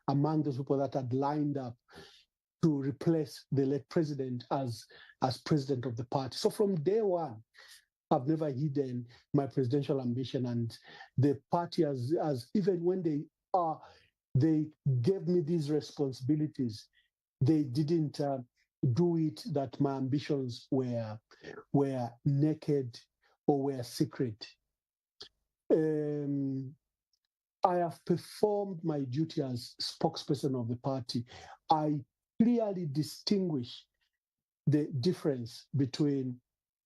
among those people that had lined up to replace the late president as president of the party. So from day one, I've never hidden my presidential ambition, and the party has even when they gave me these responsibilities, they didn't do it that my ambitions were naked or were secret. I have performed my duty as spokesperson of the party. I clearly distinguish the difference between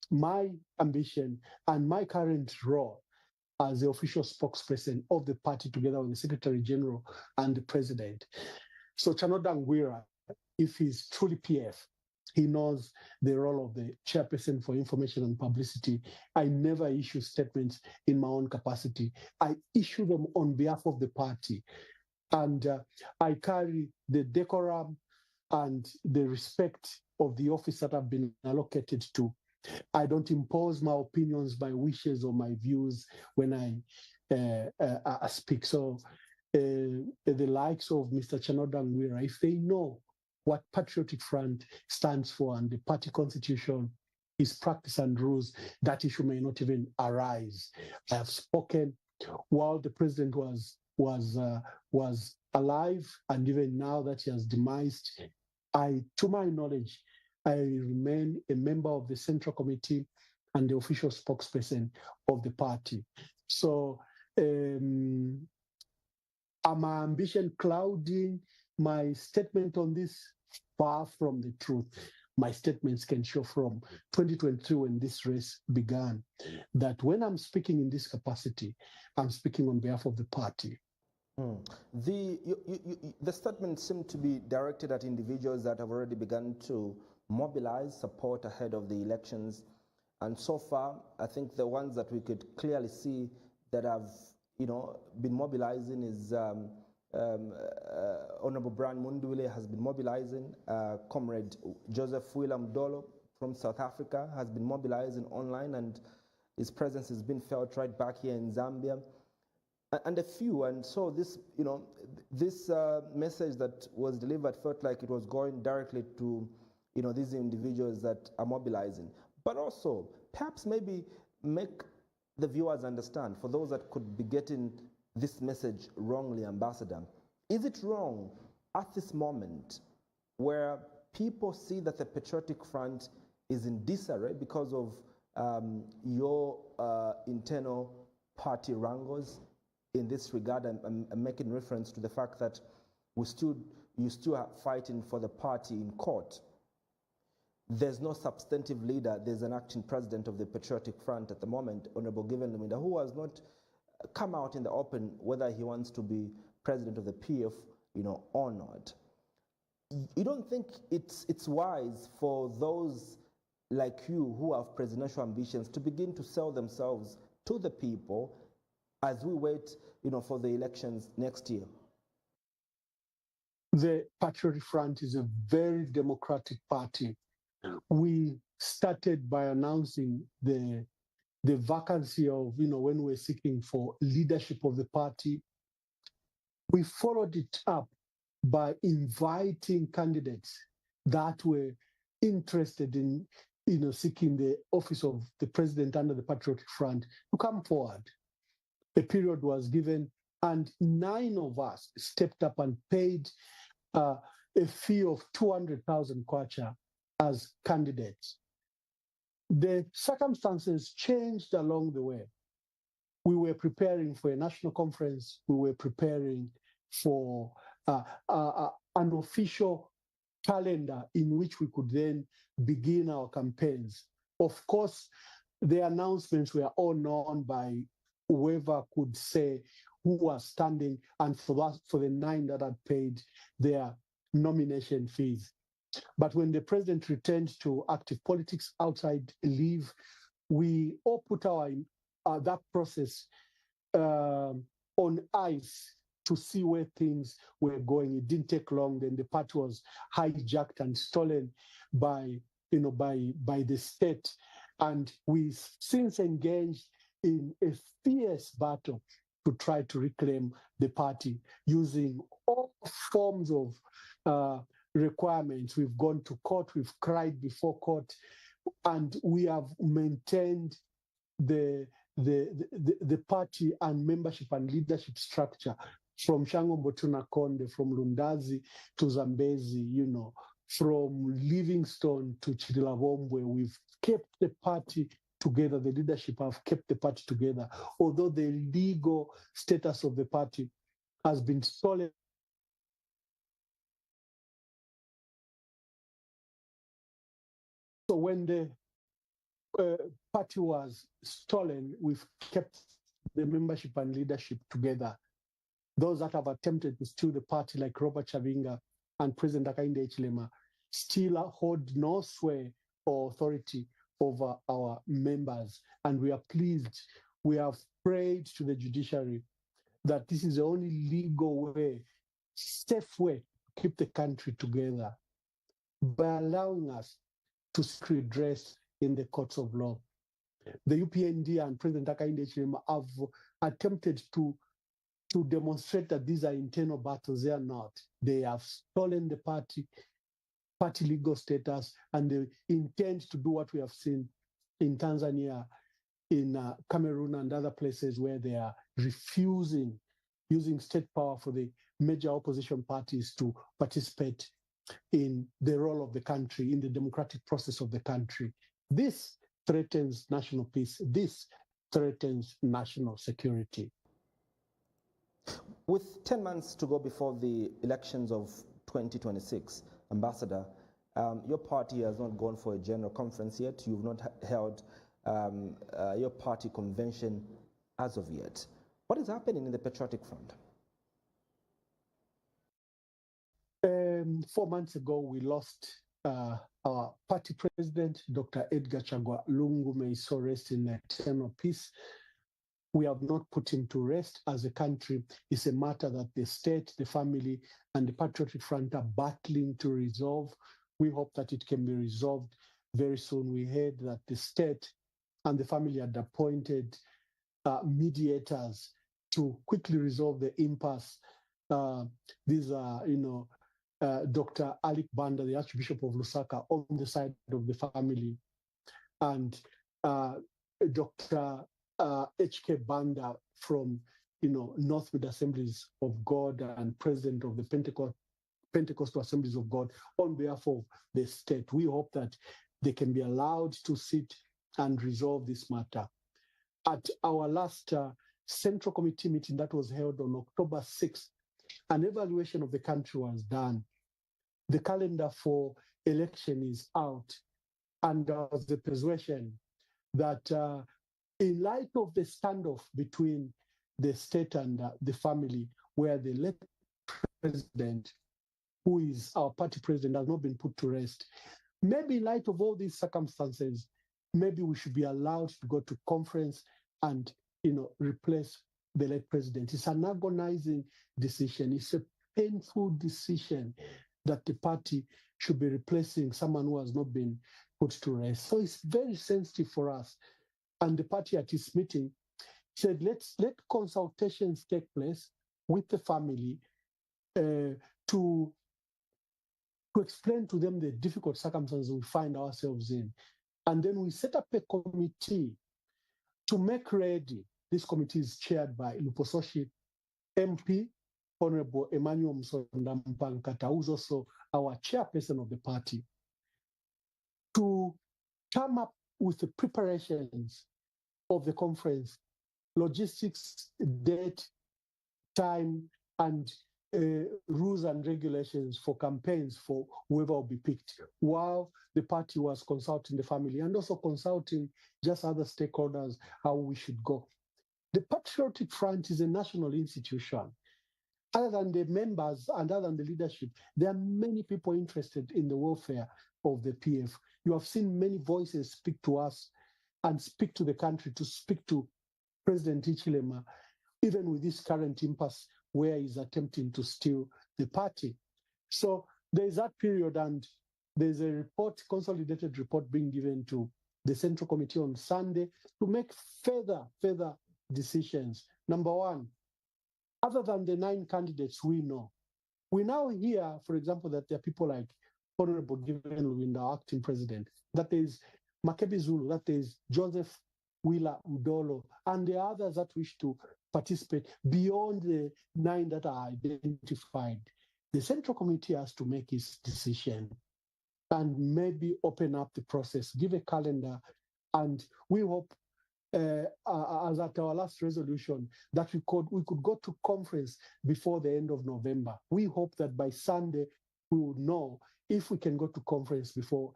my ambition and my current role as the official spokesperson of the party, together with the Secretary General and the President. So Chanoda Ngwira, if he's truly PF, he knows the role of the chairperson for information and publicity. I never issue statements in my own capacity. I issue them on behalf of the party. And I carry the decorum and the respect of the office that I've been allocated to. I don't impose my opinions, my wishes, or my views when I speak. So the likes of Mr. Chanoda Ngwira, if they know what Patriotic Front stands for and the party constitution, its practice and rules, that issue may not even arise. I have spoken while the president was alive, and even now that he has demised, to my knowledge, I remain a member of the Central Committee and the official spokesperson of the party. So are my ambition clouding my statement on this? Far from the truth. My statements can show from 2022, when this race began, that when I'm speaking in this capacity, I'm speaking on behalf of the party. The statements seem to be directed at individuals that have already begun to mobilize support ahead of the elections. And so far, I think the ones that we could clearly see that have been mobilizing is Honorable Brian Mundwile has been mobilizing. Comrade Joseph William Dolo from South Africa has been mobilizing online, and his presence has been felt right back here in Zambia, and a few. And so this, this message that was delivered felt like it was going directly to, these individuals that are mobilizing. But also, perhaps maybe make the viewers understand, for those that could be getting this message wrongly, Ambassador, is it wrong at this moment where people see that the Patriotic Front is in disarray because of your internal party wrangles in this regard? I'm making reference to the fact that you still are fighting for the party in court. There's no substantive leader. There's an acting president of the Patriotic Front at the moment, Honorable Given Luminda, who has not come out in the open whether he wants to be president of the PF, or not. You don't think it's wise for those like you who have presidential ambitions to begin to sell themselves to the people as we wait, for the elections next year? The Patriotic Front is a very democratic party. We started by announcing the vacancy of, when we're seeking for leadership of the party. We followed it up by inviting candidates that were interested in, seeking the office of the president under the Patriotic Front to come forward. A period was given, and 9 of us stepped up and paid a fee of 200,000 kwacha as candidates. The circumstances changed along the way. We were preparing for a national conference. We were preparing for an official calendar in which we could then begin our campaigns. Of course, the announcements were all known by whoever could say who was standing, and for the 9 that had paid their nomination fees. But when the president returned to active politics outside leave, we all put that process on ice to see where things were going. It didn't take long. Then the party was hijacked and stolen by the state, and we since engaged in a fierce battle to try to reclaim the party using all forms of requirements. We've gone to court, we've cried before court, and we have maintained the party and membership and leadership structure from Shangombo to Nakonde, from Lundazi to Zambezi, from Livingstone to Chidilavombwe. We've kept the party together. The leadership have kept the party together, although the legal status of the party has been stolen. So when the party was stolen, we've kept the membership and leadership together. Those that have attempted to steal the party, like Robert Chavinga and President Hakainde Hichilema, still hold no sway or authority over our members. And we are pleased. We have prayed to the judiciary that this is the only legal way, safe way to keep the country together by allowing us to seek redress in the courts of law. The UPND and President Hakainde Hichilema have attempted to demonstrate that these are internal battles. They are not. They have stolen the party legal status, and they intend to do what we have seen in Tanzania, in Cameroon and other places where they are refusing using state power for the major opposition parties to participate in the role of the country, in the democratic process of the country. This threatens national peace. This threatens national security. With 10 months to go before the elections of 2026, Ambassador, your party has not gone for a general conference yet. You've not held your party convention as of yet. What is happening in the Patriotic Front? 4 months ago, we lost our party president, Dr. Edgar Chagwa Lungu. May his soul rest in eternal peace. We have not put him to rest as a country. It's a matter that the state, the family, and the Patriotic Front are battling to resolve. We hope that it can be resolved very soon. We heard that the state and the family had appointed mediators to quickly resolve the impasse. These are, Dr. Alik Banda, the Archbishop of Lusaka, on the side of the family, and Dr. H.K. Banda from, Northwood Assemblies of God and president of the Pentecostal Assemblies of God on behalf of the state. We hope that they can be allowed to sit and resolve this matter. At our last Central Committee meeting that was held on October 6th, an evaluation of the country was done. The calendar for election is out, and there was the persuasion that in light of the standoff between the state and the family, where the late president, who is our party president, has not been put to rest, maybe in light of all these circumstances, maybe we should be allowed to go to conference and, replace the late president. It's an agonizing decision. It's a painful decision that the party should be replacing someone who has not been put to rest. So it's very sensitive for us. And the party at its meeting said, let consultations take place with the family to explain to them the difficult circumstances we find ourselves in. And then we set up a committee to make ready. This committee is chaired by Lupososhi MP, Honorable Emmanuel Mwamba, who's also our chairperson of the party, to come up with the preparations of the conference, logistics, date, time, and rules and regulations for campaigns for whoever will be picked, while the party was consulting the family and also consulting just other stakeholders how we should go. The Patriotic Front is a national institution. Other than the members and other than the leadership, there are many people interested in the welfare of the PF. You have seen many voices speak to us and speak to the country, to speak to President Hichilema, even with this current impasse where he's attempting to steal the party. So there's that period, and there's a report, consolidated report, being given to the Central Committee on Sunday to make further decisions Number one, other than the 9 candidates we know, we now hear, for example, that there are people like Honorable Given Lubinda, acting president, that there is Makebi Zulu, that there is Joseph Wheeler Mdolo, and the others that wish to participate beyond the 9 that are identified. The Central Committee has to make its decision and maybe open up the process, give a calendar, and we hope, as at our last resolution, that we could go to conference before the end of November. We hope that by Sunday we will know if we can go to conference before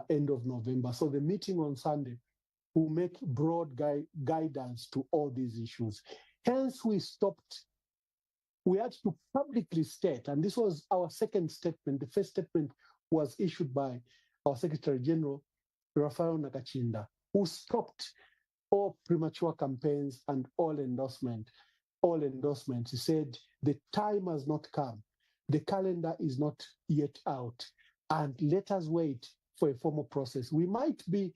end of November. So the meeting on Sunday will make broad guidance to all these issues. Hence, we had to publicly state, and this was our second statement. The first statement was issued by our Secretary General, Rafael Nakachinda, who stopped all premature campaigns and all endorsements. He said, the time has not come. The calendar is not yet out. And let us wait for a formal process. We might be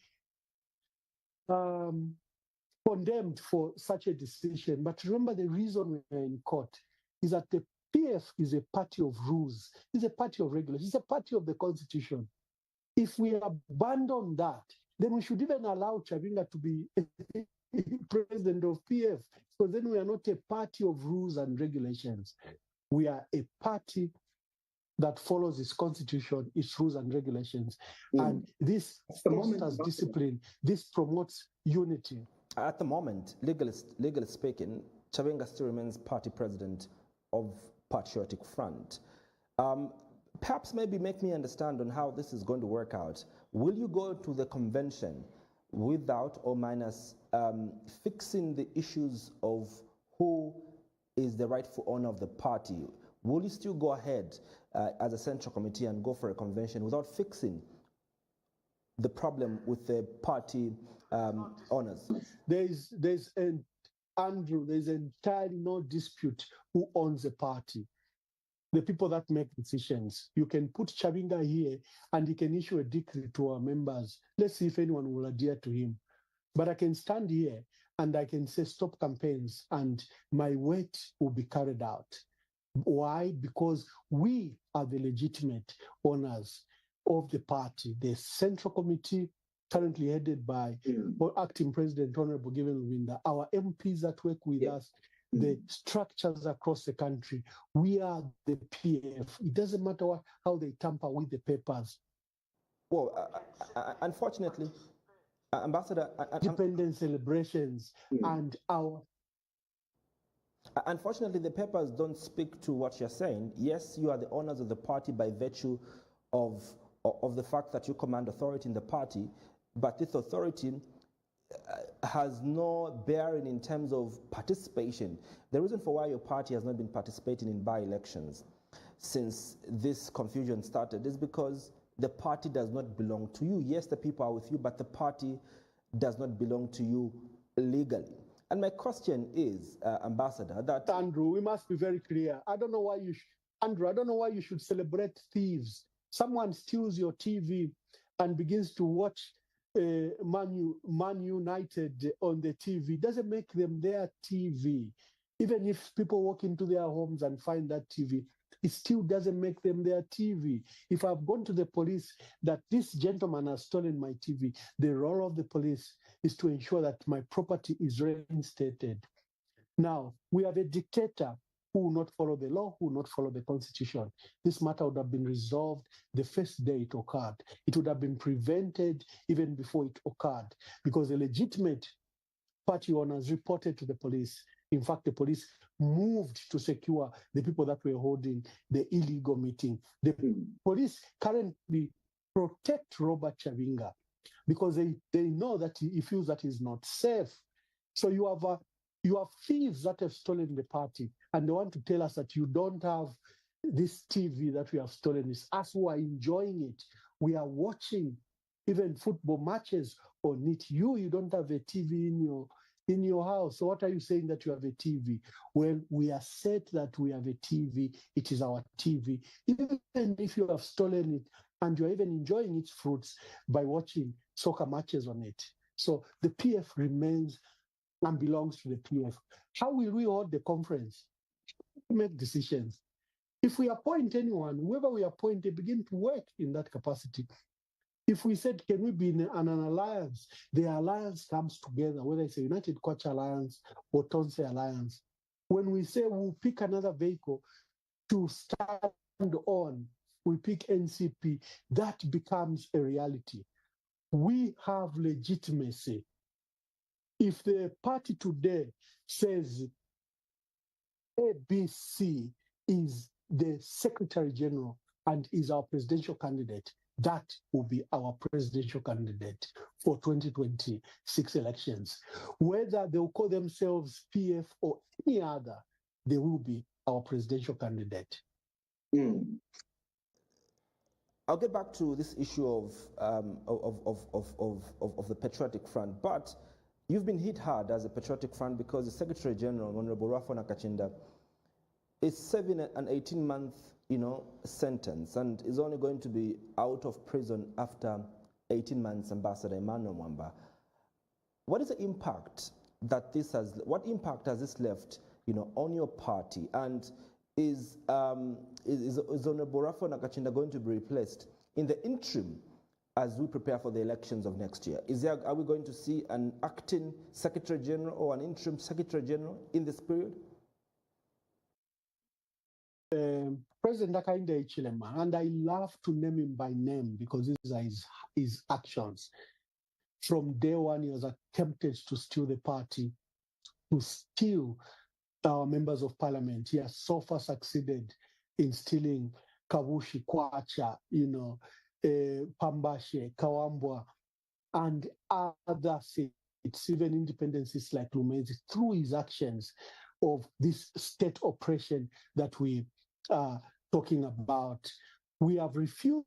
condemned for such a decision, but remember the reason we're in court is that the PF is a party of rules, it's a party of regulations, it's a party of the Constitution. If we abandon that, then we should even allow Chavinga to be president of PF. So then we are not a party of rules and regulations. We are a party that follows its constitution, its rules and regulations. And this fosters discipline. This promotes unity. At the moment, legally speaking, Chavinga still remains party president of Patriotic Front. Perhaps maybe make me understand on how this is going to work out. Will you go to the convention without or minus fixing the issues of who is the rightful owner of the party? Will you still go ahead as a central committee and go for a convention without fixing the problem with the party owners? There's entirely no dispute who owns the party. The people that make decisions. You can put Chavinga here and he can issue a decree to our members. Let's see if anyone will adhere to him. But I can stand here and I can say stop campaigns and my weight will be carried out. Why? Because we are the legitimate owners of the party. The Central Committee, currently headed by Acting President Honorable Given Lubinda, our MPs that work with us, the structures across the country. We are the PF. It doesn't matter how they tamper with the papers. Well, unfortunately, Ambassador... Independence celebrations and our... Unfortunately, the papers don't speak to what you're saying. Yes, you are the owners of the party by virtue of the fact that you command authority in the party, but this authority has no bearing in terms of participation. The reason for why your party has not been participating in by-elections since this confusion started is because the party does not belong to you. Yes, the people are with you, but the party does not belong to you legally. And my question is, Ambassador, that... Andrew, we must be very clear. I don't know why you should celebrate thieves. Someone steals your TV and begins to watch Man United on the TV. Doesn't make them their TV. Even if people walk into their homes and find that TV, it still doesn't make them their TV. If I've gone to the police that this gentleman has stolen my TV, the role of the police is to ensure that my property is reinstated. Now, we have a dictator who will not follow the law, who will not follow the Constitution. This matter would have been resolved the first day it occurred. It would have been prevented even before it occurred because the legitimate party owners reported to the police. In fact, the police moved to secure the people that were holding the illegal meeting. The police currently protect Robert Chavinga because they know that he feels that he's not safe. So you have thieves that have stolen the party, and they want to tell us that you don't have this TV that we have stolen. It's us who are enjoying it. We are watching even football matches on it. You don't have a TV in your house. So what are you saying that you have a TV? Well, we are set that we have a TV. It is our TV. Even if you have stolen it and you're even enjoying its fruits by watching soccer matches on it. So the PF remains and belongs to the PF. How will we hold the conference? Make decisions. If we appoint anyone, whoever we appoint, they begin to work in that capacity. If we said, can we be in an alliance? The alliance comes together, whether it's a United Kwacha Alliance or Tonse Alliance. When we say we'll pick another vehicle to stand on, we pick NCP, that becomes a reality. We have legitimacy. If the party today says ABC is the Secretary General and is our presidential candidate, that will be our presidential candidate for 2026 elections. Whether they'll call themselves PF or any other, they will be our presidential candidate. I'll get back to this issue of the Patriotic Front, but you've been hit hard as a Patriotic Front because the Secretary General, Honorable Rafa Nakachinda, is serving an 18-month, sentence and is only going to be out of prison after 18 months. Ambassador Emmanuel Mwamba, what is the impact that this has? What impact has this left, on your party? And is Honorable Rafa Nakachinda going to be replaced in the interim as we prepare for the elections of next year? Are we going to see an acting Secretary General or an interim Secretary General in this period? President Hakainde Hichilema, and I love to name him by name because these are his actions. From day one, he has attempted to steal the party, to steal our members of parliament. He has so far succeeded in stealing Kabushi, Kwacha, Pambashe, Kawambwa, and other seats, even independencies like Lumezi, through his actions of this state oppression that we are talking about. We have refused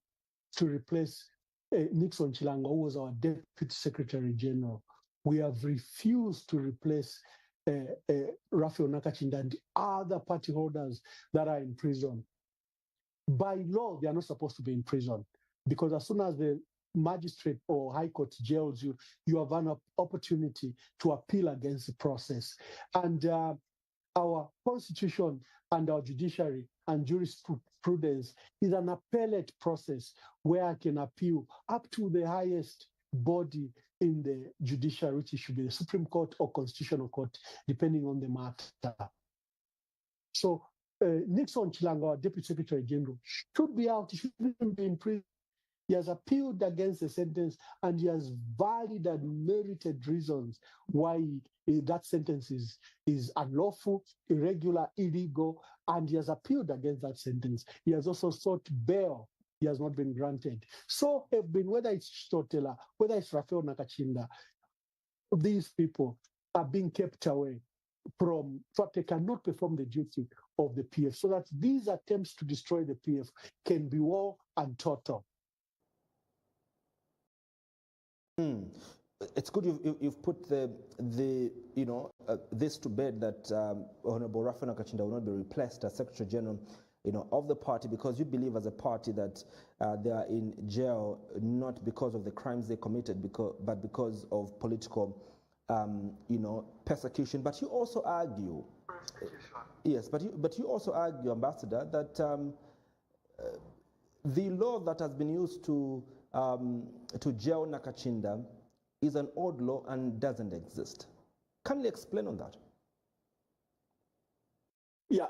to replace Nixon Chilanga, who was our Deputy Secretary General. We have refused to replace Raphael Nakachinda and other party holders that are in prison. By law, they are not supposed to be in prison because as soon as the magistrate or high court jails you, you have an opportunity to appeal against the process. And our constitution and our judiciary and jurisprudence is an appellate process where I can appeal up to the highest body in the judiciary, which should be the Supreme Court or Constitutional Court, depending on the matter. So Nixon Chilanga, our Deputy Secretary General, should be out. He shouldn't be in prison. He has appealed against the sentence and he has valid and merited reasons why that sentence is unlawful, irregular, illegal, and he has appealed against that sentence. He has also sought bail. He has not been granted. So have been, whether it's Stotela, whether it's Raphael Nakachinda, these people are being kept away from, so they cannot perform the duty of the PF, so that these attempts to destroy the PF can be war and total. It's good you've put this to bed, that Honorable Rafa Nakachinda will not be replaced as Secretary General of the party, because you believe as a party that they are in jail not because of the crimes they committed, but because of political persecution. But you also argue, yes, but you also argue, Ambassador, that the law that has been used to jail Nakachinda is an old law and doesn't exist. Can you explain on that? Yeah.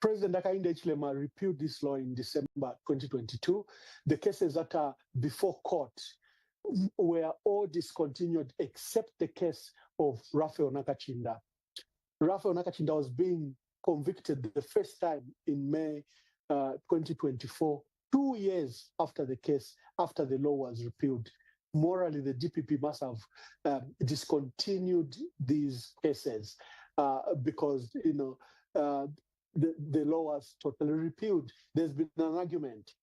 President Hakainde Hichilema repealed this law in December 2022. The cases that are before court were all discontinued except the case of Raphael Nakachinda. Raphael Nakachinda was being convicted the first time in May 2024, 2 years after the case, after the law was repealed. Morally, the DPP must have discontinued these cases because the law was totally repealed. There's been an argument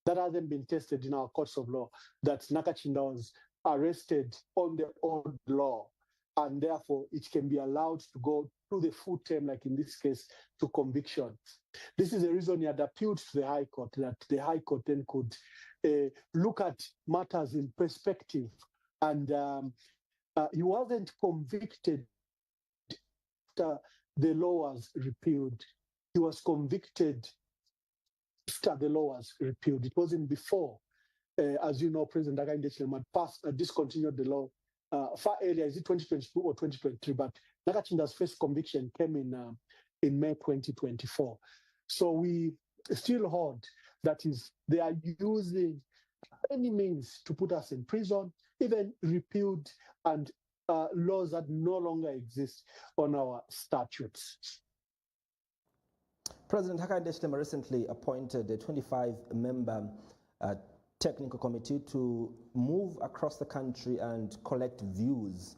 that hasn't been tested in our courts of law that Nakachinda was arrested on the old law, and therefore it can be allowed to go through the full term, like in this case, to conviction. This is the reason he had appealed to the High Court, that the High Court then could look at matters in perspective and He wasn't convicted after the law was repealed. He was convicted after the law was repealed. It wasn't before. As you know, President Hakainde Hichilema discontinued the law far earlier. Is it 2022 or 2023? But Nakachinda's first conviction came in May 2024. So we still hold that is they are using any means to put us in prison, even repealed and laws that no longer exist on our statutes. President Hakainde Hichilema recently appointed a 25-member technical committee to move across the country and collect views,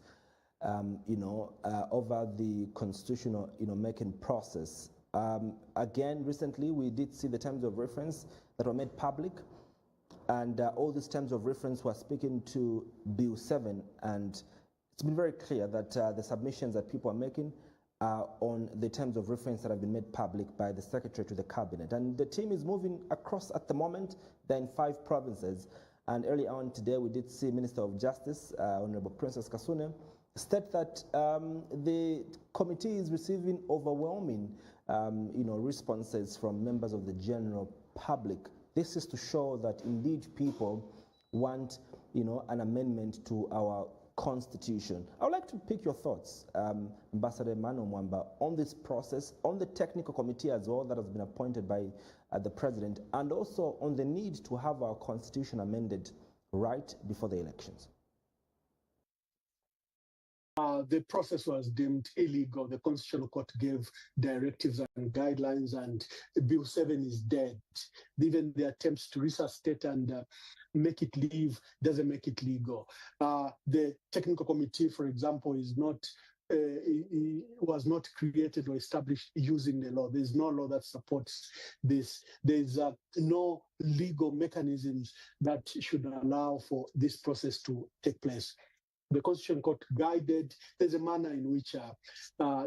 over the constitutional, making process. Again, recently we did see the terms of reference that were made public, and all these terms of reference were speaking to Bill 7, and it's been very clear that the submissions that people are making are on the terms of reference that have been made public by the Secretary to the Cabinet. And the team is moving across at the moment. They're in 5 provinces. And early on today, we did see Minister of Justice, Honorable Princess Kasune, state that the committee is receiving overwhelming, responses from members of the general public. This is to show that indeed people want, an amendment to our Constitution. I would like to pick your thoughts, Ambassador Emmanuel Mwamba, on this process, on the technical committee as well that has been appointed by the President, and also on the need to have our Constitution amended right before the elections. The process was deemed illegal. The Constitutional Court gave directives and guidelines, and Bill 7 is dead. Even the attempts to resuscitate and make it live doesn't make it legal. The technical committee, for example, is not was not created or established using the law. There's no law that supports this. There's no legal mechanisms that should allow for this process to take place. The Constitution Court guided, there's a manner in which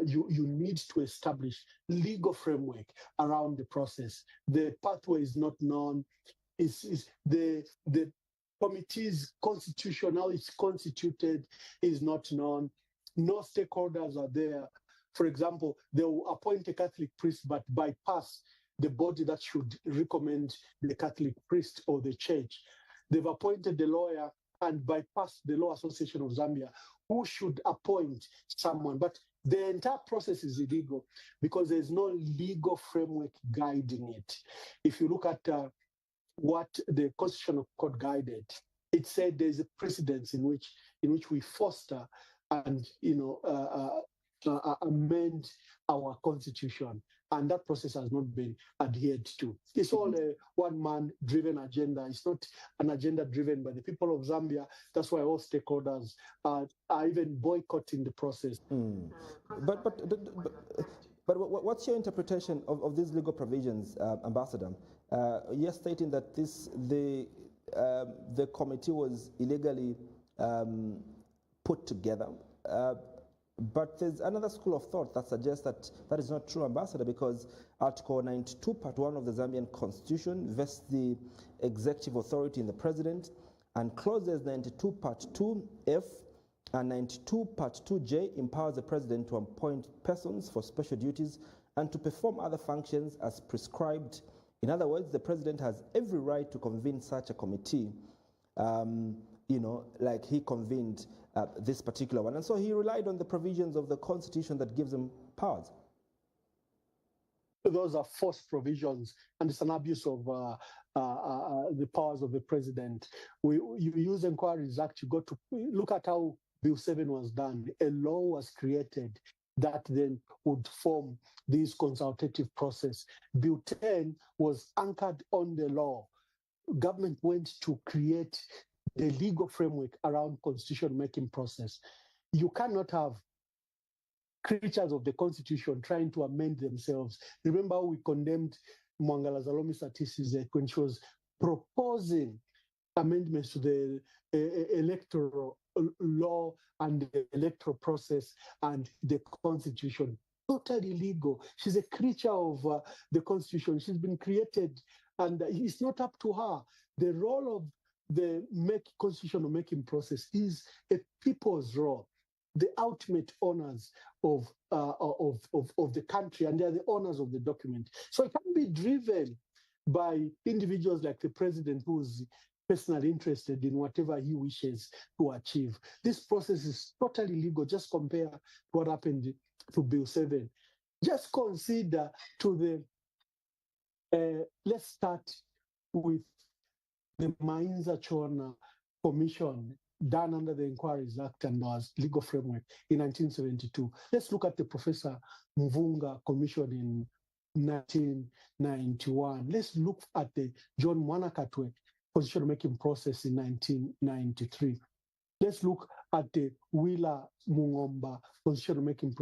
you need to establish legal framework around the process. The pathway is not known. The committee's constitutional, it's constituted, is not known. No stakeholders are there. For example, they will appoint a Catholic priest, but bypass the body that should recommend the Catholic priest or the church. They've appointed the lawyer and bypass the Law Association of Zambia, who should appoint someone. But the entire process is illegal because there's no legal framework guiding it. If you look at what the Constitutional Court guided, it said there's a precedence in which we foster and amend our constitution, and that process has not been adhered to. It's all a one-man-driven agenda. It's not an agenda driven by the people of Zambia. That's why all stakeholders are even boycotting the process. But what's your interpretation of these legal provisions, Ambassador? You're stating that the committee was illegally put together. But there's another school of thought that suggests that that is not true, Ambassador, because Article 92, Part 1 of the Zambian Constitution vests the executive authority in the President, and clauses 92, Part 2F and 92, Part 2J empowers the President to appoint persons for special duties and to perform other functions as prescribed. In other words, the President has every right to convene such a committee, like he convened this particular one. And so he relied on the provisions of the Constitution that gives him powers. Those are forced provisions, and it's an abuse of the powers of the President. You use Inquiries Act, you go to look at how Bill 7 was done. A law was created that then would form this consultative process. Bill 10 was anchored on the law. Government went to create the legal framework around constitution-making process. You cannot have creatures of the Constitution trying to amend themselves. Remember, we condemned Mwangala Zalomi Satisizek when she was proposing amendments to the electoral law and the electoral process and the Constitution. Totally illegal. She's a creature of the Constitution. She's been created, and it's not up to her. The role of constitutional making process is a people's role, the ultimate owners of the country, and they're the owners of the document. So it can be driven by individuals like the president, who's personally interested in whatever he wishes to achieve. This process is totally legal. Just compare what happened to Bill 7. Just consider let's start with the Mainza Chona Commission done under the Inquiries Act and was legal framework in 1972. Let's look at the Professor Mvunga Commission in 1991. Let's look at the John Mwanakatwe constitutional making process in 1993. Let's look at the Wheeler Mungomba constitutional making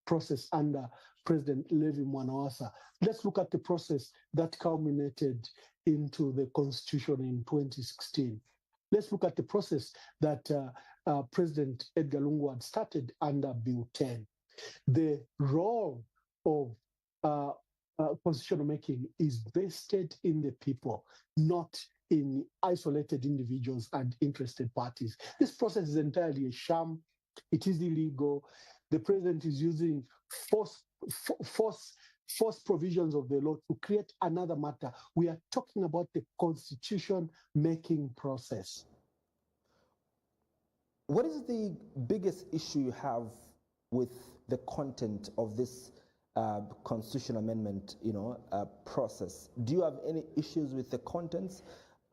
process under President Levi Mwanawasa. Let's look at the process that culminated into the Constitution in 2016. Let's look at the process that President Edgar Lungu had started under Bill 10. The role of constitutional making is vested in the people, not in isolated individuals and interested parties. This process is entirely a sham. It is illegal. The president is using force provisions of the law to create another matter. We are talking about the constitution-making process. What is the biggest issue you have with the content of this constitution amendment, process? Do you have any issues with the contents?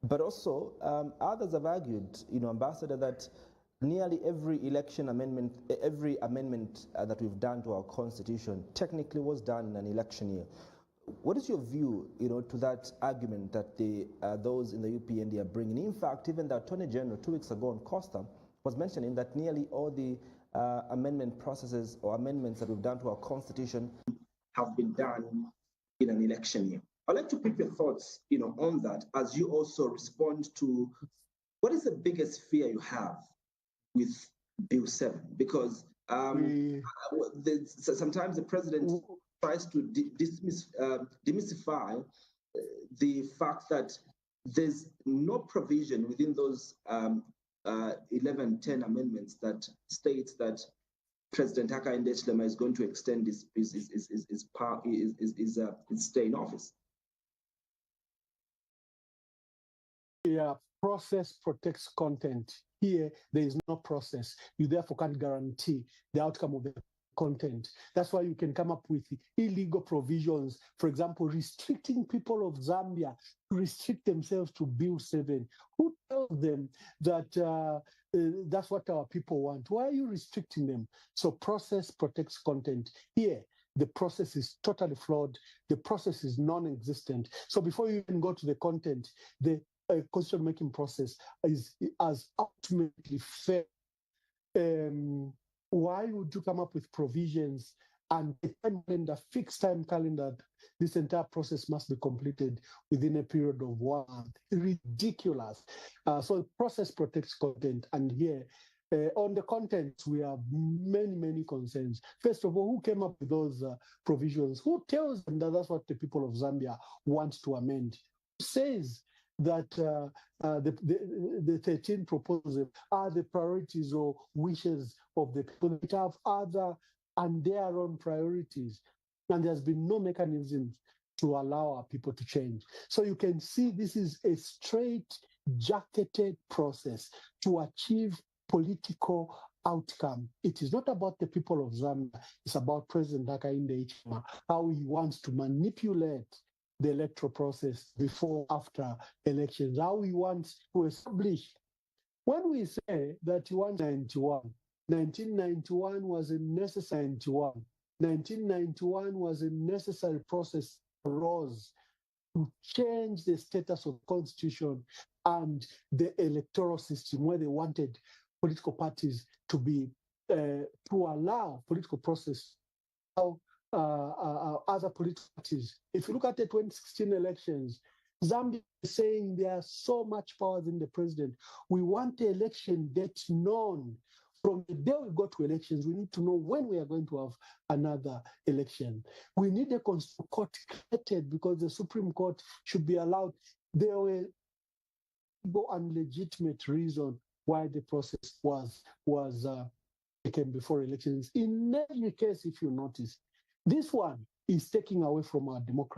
But also, others have argued, Ambassador, that nearly every amendment that we've done to our constitution technically was done in an election year. What is your view, to that argument that those in the UPND are bringing? In fact, even the Attorney General 2 weeks ago on Costa was mentioning that nearly all the amendment processes or amendments that we've done to our constitution have been done in an election year. I'd like to pick your thoughts, on that as you also respond to what is the biggest fear you have with Bill 7? Because sometimes the president tries to demystify the fact that there's no provision within those 1110 amendments that states that President Hakainde Hichilema is going to extend his stay in office. Yeah, process protects content. Here, there is no process. You therefore can't guarantee the outcome of the content. That's why you can come up with illegal provisions, for example, restricting people of Zambia to restrict themselves to Bill 7. Who tells them that that's what our people want? Why are you restricting them? So process protects content. Here, the process is totally flawed. The process is non-existent. So before you even go to the content, the constitution making process is as ultimately fair. Why would you come up with provisions and a time calendar, fixed time calendar? This entire process must be completed within a period of 1 month. Ridiculous. So process protects content, and here on the content we have many concerns. First of all, who came up with those provisions? Who tells them that that's what the people of Zambia want to amend? Who says that the 13 proposals are the priorities or wishes of the people? That have other and their own priorities, and there's been no mechanism to allow our people to change. So you can see this is a straight-jacketed process to achieve political outcome. It is not about the people of Zambia. It's about President Hakainde Hichilema, how he wants to manipulate the electoral process before, after elections, how he wants to establish. When we say that he wants 1991 was a necessary 1991 was a necessary process arose to change the status of the constitution and the electoral system, where they wanted political parties to be to allow political process. Other political parties. If you look at the 2016 elections, Zambia is saying there are so much powers in the president. We want the election date known. From the day we go to elections, we need to know when we are going to have another election. We need a constitutional court created because the Supreme Court should be allowed. There were and legitimate reason why the process was taken before elections. In every case, if you notice, this one is taking away from our democracy.